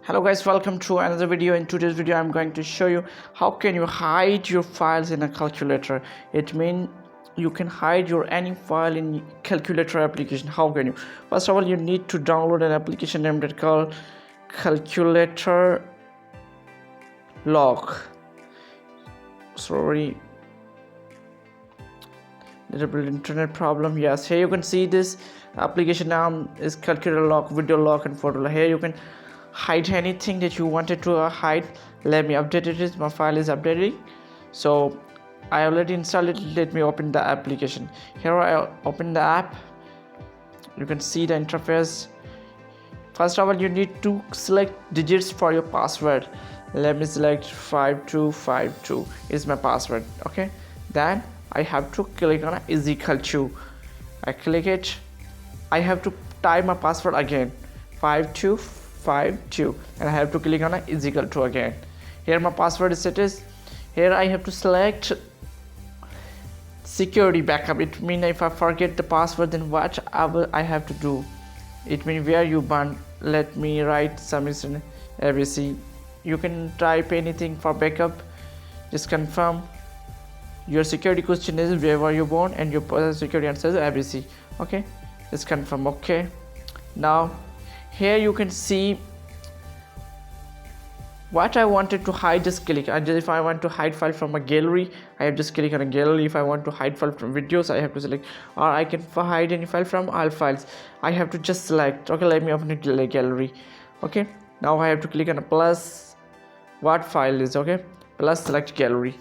Hello guys, welcome to another video. In today's video I'm going to show you how can you hide your files in a calculator. It means you can hide your any file in calculator application. How can you? First of all, you need to download an application named called calculator log. Sorry, little bit internet problem. Yes, here you can see this application name is calculator log, video log and photo log. Here you can hide anything that you wanted to hide. Let me update it. My file is updating, so I already installed it. Let me open the application. Here I open the app. You can see the interface. First of all, you need to select digits for your password. Let me select 5252 is my password. Okay, then I have to click on is equal to. I click it. I have to type my password again, 5252, and I have to click on is equal to again. Here my password is set is. Here I have to select security backup. It means if I forget the password, then what I have to do. It means where you burn. Let me write some ABC. You can type anything for backup. Just confirm. Your security question is where were you born, and your security answer is ABC. Okay, just confirm. Okay, now here you can see what I wanted to hide. Just click, and if I want to hide file from a gallery, I have just click on a gallery. If I want to hide file from videos, I have to select, or I can hide any file from all files. I have to just select. Okay, let me open a gallery. Okay, now I have to click on a plus. What file is okay? Plus select gallery.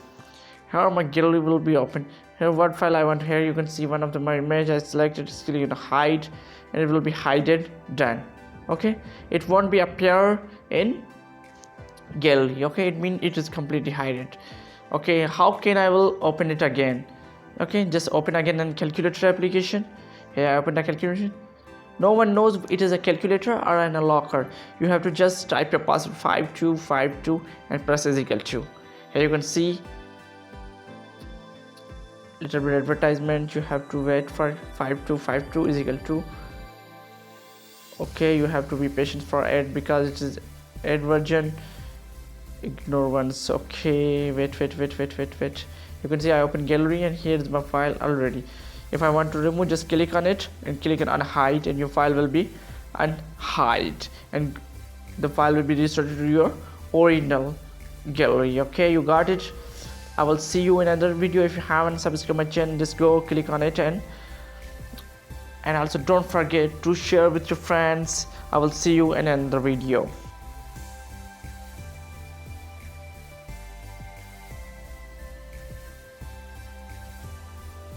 Here my gallery will be open. Here what file I want. Here you can see one of my image I selected. Just click on hide, and it will be hidden. Done. Okay, it won't be appear in gallery. Okay, it means it is completely hidden. Okay, how can I will open it again? Okay, just open again in calculator application. Here I open the calculation. No one knows it is a calculator or in a locker. You have to just type your password 5252 and press is equal to. Here you can see little bit advertisement. You have to wait for 5252 is equal to. Okay, you have to be patient for ad because it is ad version. Ignore once. Okay, wait. You can see I open gallery, and here is my file already. If I want to remove, just click on it and click on unhide, and your file will be unhide, and the file will be restored to your original gallery. Okay, you got it. I will see you in another video. If you haven't subscribed my channel, just go click on it, and also don't forget to share with your friends. I will see you in another video.